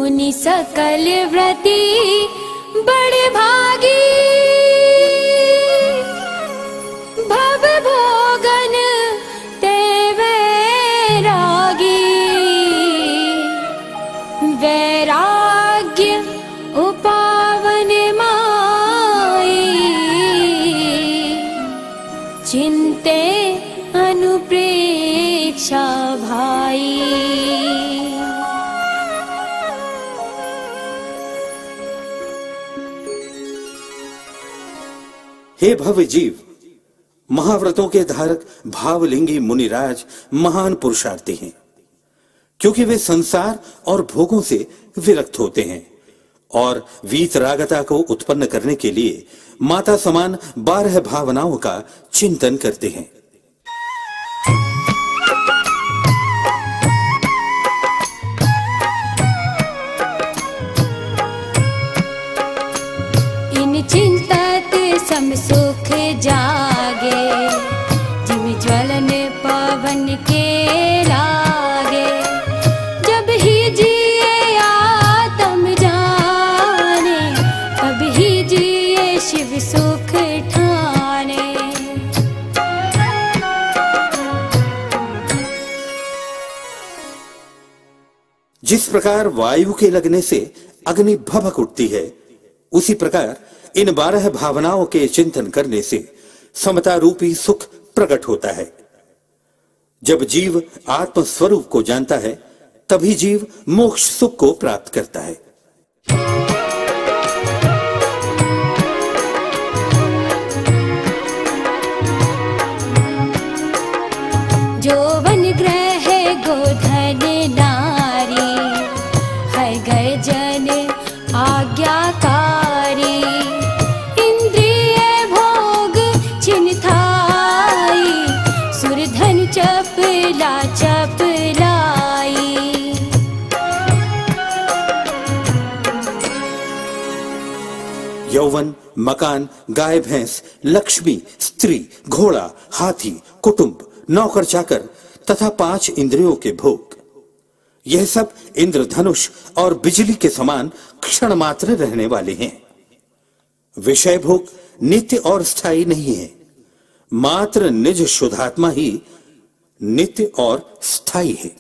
मुनि सकल व्रती बड़े भागी, भव भोगन ते वैरागी। वैराग्य उपावन माई, चिंते अनुप्रेक्षा भाई। हे भव्य जीव, महाव्रतों के धारक भावलिंगी मुनिराज महान पुरुषार्थी हैं, क्योंकि वे संसार और भोगों से विरक्त होते हैं और वीतरागता को उत्पन्न करने के लिए माता समान 12 भावनाओं का चिंतन करते हैं। इन चिंतत सम सुख जागे, जिम ज्वलन पवन के लागे। जब ही जिए आत्म जाने, तब ही जिए शिव सुख ठाने। जिस प्रकार वायु के लगने से अग्नि भभक उठती है, उसी प्रकार इन 12 भावनाओं के चिंतन करने से समता रूपी सुख प्रकट होता है। जब जीव आत्म स्वरूप को जानता है, तभी जीव मोक्ष सुख को प्राप्त करता है। जो वन ग्रह गोधन नारी, है गए जन आज्ञाकारी। इंद्रिय भोग छिनथाई, सुरधन चपला चपलाई। यौवन, मकान, गाय भैंस, लक्ष्मी, स्त्री, घोड़ा, हाथी, कुटुंब, नौकर चाकर तथा 5 इंद्रियों के भोग, यह सब इंद्रधनुष और बिजली के समान क्षण मात्र रहने वाले हैं। विषय भोग नित्य और स्थायी नहीं है, मात्र निज शुद्धात्मा ही नित्य और स्थायी है।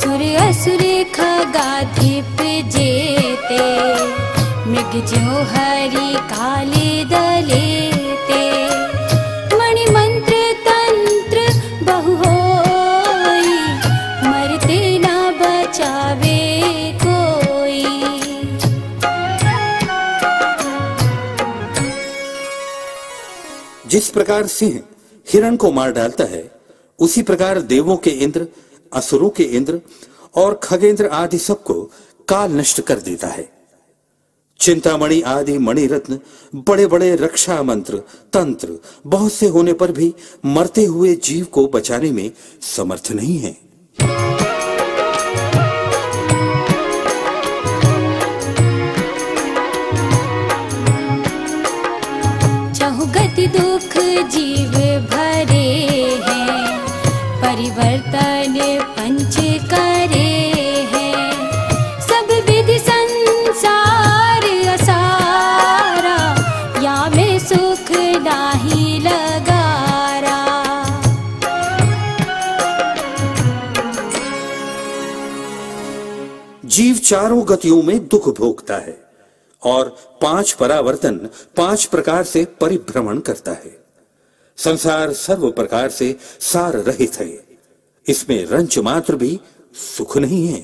सुर असुर खगाधिप जेते, मृग ज्यों हरि काले दलेते। मणि मंत्र तंत्र बहु होई, मरते ना बचावे कोई। जिस प्रकार सिंह हिरण को मार डालता है, उसी प्रकार देवों के इंद्र, असुरों के इंद्र और खगेंद्र आदि सबको काल नष्ट कर देता है। चिंतामणि आदि मणि रत्न, बड़े बड़े रक्षा मंत्र, तंत्र बहुत से होने पर भी मरते हुए जीव को बचाने में समर्थ नहीं है। चहु गति दुख जीव भरे हैं, परिवर्तन पंच करे हैं। सब विधि संसार असारा, या में सुख नाही लगारा। जीव चारों गतियों में दुख भोगता है और 5 परावर्तन 5 प्रकार से परिभ्रमण करता है। संसार सर्व प्रकार से सार रहित है, इसमें रंच मात्र भी सुख नहीं है।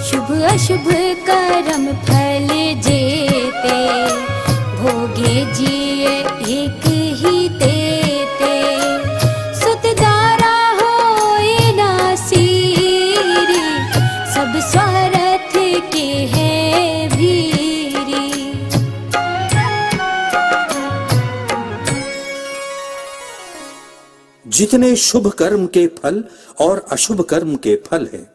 शुभ अशुभ कर्म फल जेते, भोगे जिए एक ही तेते। सुत दारा होए ना सीरी, सब स्वार्थ के हैं भीरी। जितने शुभ कर्म के फल और अशुभ कर्म के फल हैं,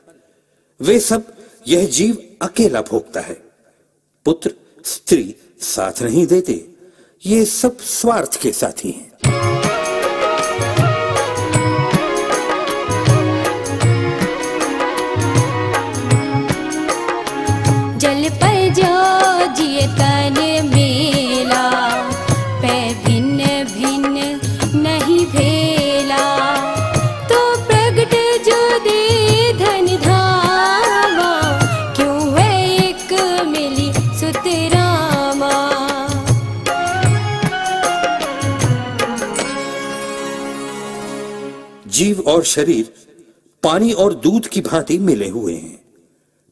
वे सब यह जीव अकेला भोगता है। पुत्र स्त्री साथ नहीं देते, ये सब स्वार्थ के साथी हैं। जल पर जो जिए तन मेला, पै भिन्न भिन्न नहीं भेला। तो प्रगट जो दे धन धामा, क्यों है एक मिली सुत रामा। जीव और शरीर पानी और दूध की भांति मिले हुए हैं,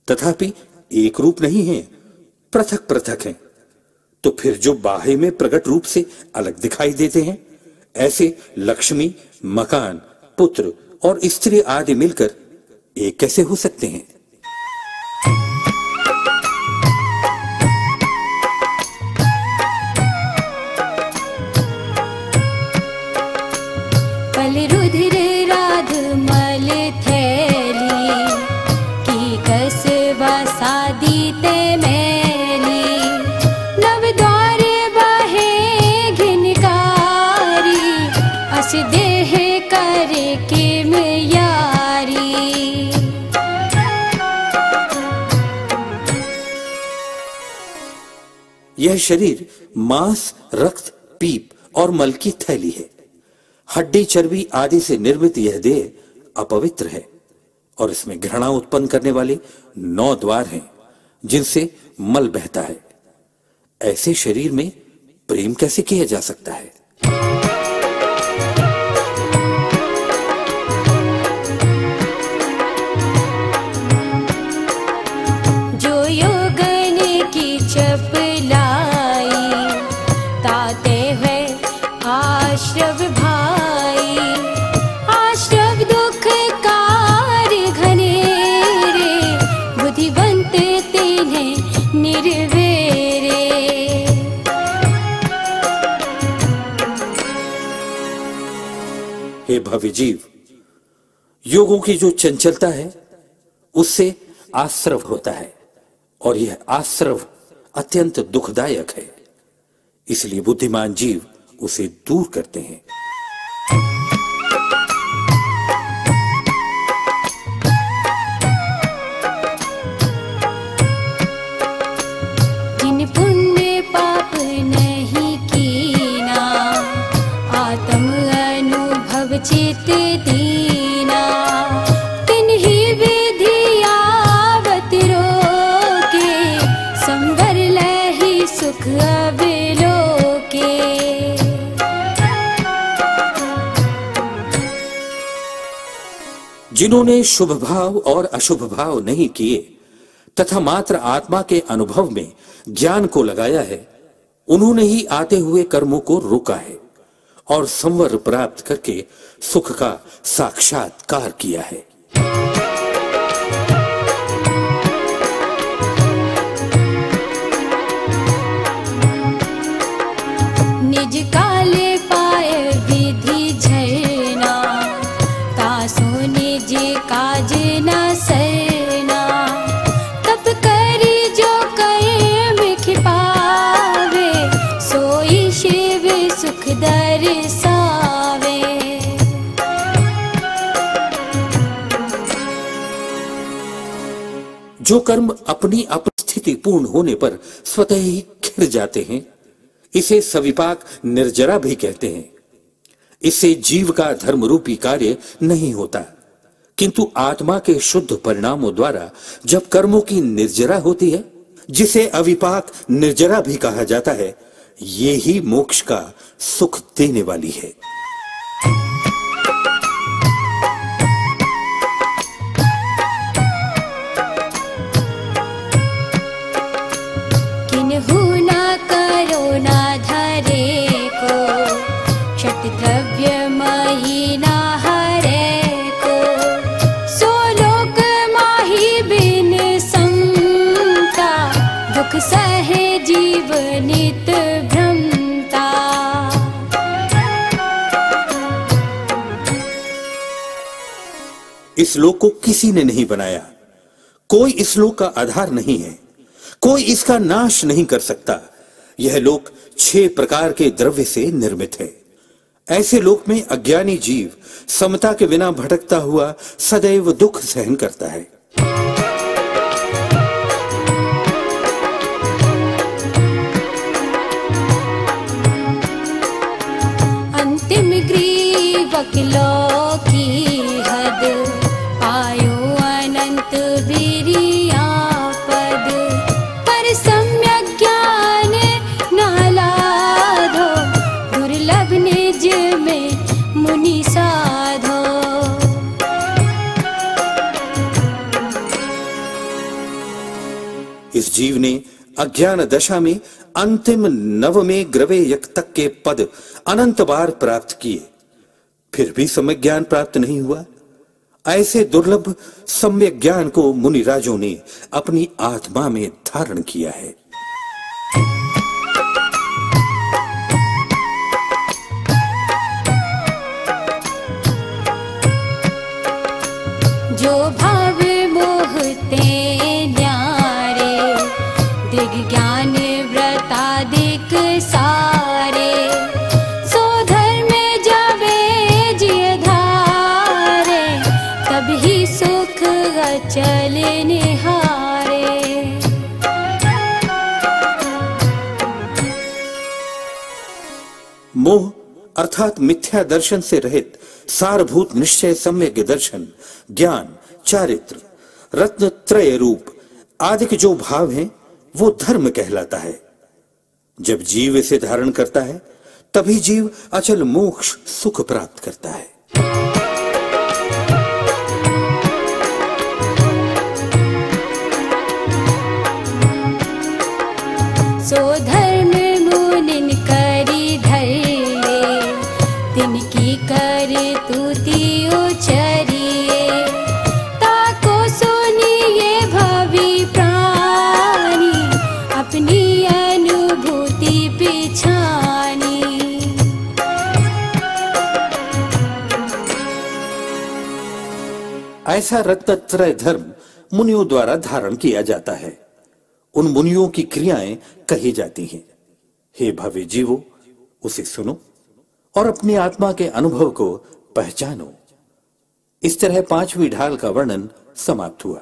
तथापि एक रूप नहीं है, पृथक पृथक हैं। तो फिर जो बाह्य में प्रकट रूप से अलग दिखाई देते हैं, ऐसे लक्ष्मी, मकान, पुत्र और स्त्री आदि मिलकर एक कैसे हो सकते हैं? पल रुधिर राध मल थैली, की कसबा सादी ते मैली। नव द्वार बहे घिनकारी, अस देह करे किम यारी। यह शरीर मांस, रक्त, पीप और मल की थैली है। हड्डी, चर्बी आदि से निर्मित यह देह अपवित्र है और इसमें घृणा उत्पन्न करने वाले 9 द्वार हैं, जिनसे मल बहता है। ऐसे शरीर में प्रेम कैसे किया जा सकता है? जो योगन की चपलाई, ताते हुए आश्रव भाई। आश्रव दुख कार घनेरे, बुद्धिवंत तिन्हें निर्वेरे। हे भव्य जीव, योगों की जो चंचलता है उससे आश्रव होता है, और यह आश्रव अत्यंत दुखदायक है। इसलिए बुद्धिमान जीव उसे दूर करते हैं। जिन पुण्य पाप नहीं कीना, आत्म अनुभव चित दीना। तिन्ही विधि आवत रोके, संवर लहि सुख अवलोके। जिन्होंने शुभ भाव और अशुभ भाव नहीं किए तथा मात्र आत्मा के अनुभव में ज्ञान को लगाया है, उन्होंने ही आते हुए कर्मों को रोका है और संवर प्राप्त करके सुख का साक्षात्कार किया है। निज काले पाए विधि झरना, तासो निज काज न सरना। तप करी जो कर्म खिपावे, सोई शिव सुख दर्शावे। जो कर्म अपनी अपस्थिति पूर्ण होने पर स्वतः ही खिर जाते हैं, इसे सविपाक निर्जरा भी कहते हैं। इससे जीव का धर्म रूपी कार्य नहीं होता, किंतु आत्मा के शुद्ध परिणामों द्वारा जब कर्मों की निर्जरा होती है, जिसे अविपाक निर्जरा भी कहा जाता है, ये ही मोक्ष का सुख देने वाली है। किन्हु न करो न धरे को, क्षतद्रव्य महीना हरे को। सो लोक माही बिन संता, दुख सहे जीव नित भ्रमता। इस लोक को किसी ने नहीं बनाया, कोई इस लोक का आधार नहीं है, कोई इसका नाश नहीं कर सकता। यह लोक 6 प्रकार के द्रव्य से निर्मित है। ऐसे लोक में अज्ञानी जीव समता के बिना भटकता हुआ सदैव दुख सहन करता है। अंतिम ग्रीवक की हद आयो अनंत बिरिया पद पर सम्यक ज्ञान नालाधो दुर्लभ निज में मुनि साधो। इस जीव ने अज्ञान दशा में अंतिम नवमें ग्रवेयक तक के पद अनंत बार प्राप्त किए, फिर भी सम्यक ज्ञान प्राप्त नहीं हुआ। ऐसे दुर्लभ सम्यक ज्ञान को मुनिराजों ने अपनी आत्मा में धारण किया है। जो भाव मोहते न्यारे दिग ज्ञान व्रतादिक सारे सो धर्म जावे जिय धारे तभी सुख अचल निहारे। मोह अर्थात मिथ्या दर्शन से रहित सारभूत निश्चय सम्यक दर्शन, ज्ञान, चारित्र, रत्न त्रय रूप आदि के जो भाव हैं वो धर्म कहलाता है। जब जीव इसे धारण करता है तभी जीव अचल मोक्ष सुख प्राप्त करता है। सो धर्म मुनिन करी धैर्य तिनकी कर तूती उचरिए ताको सुनिए भवि प्राणी अपनी अनुभूति पिछानी। ऐसा रत्नत्रय धर्म मुनियों द्वारा धारण किया जाता है। उन मुनियों की क्रियाएं कही जाती हैं। हे भव्य जीवो, उसे सुनो और अपनी आत्मा के अनुभव को पहचानो। इस तरह 5वीं ढाल का वर्णन समाप्त हुआ।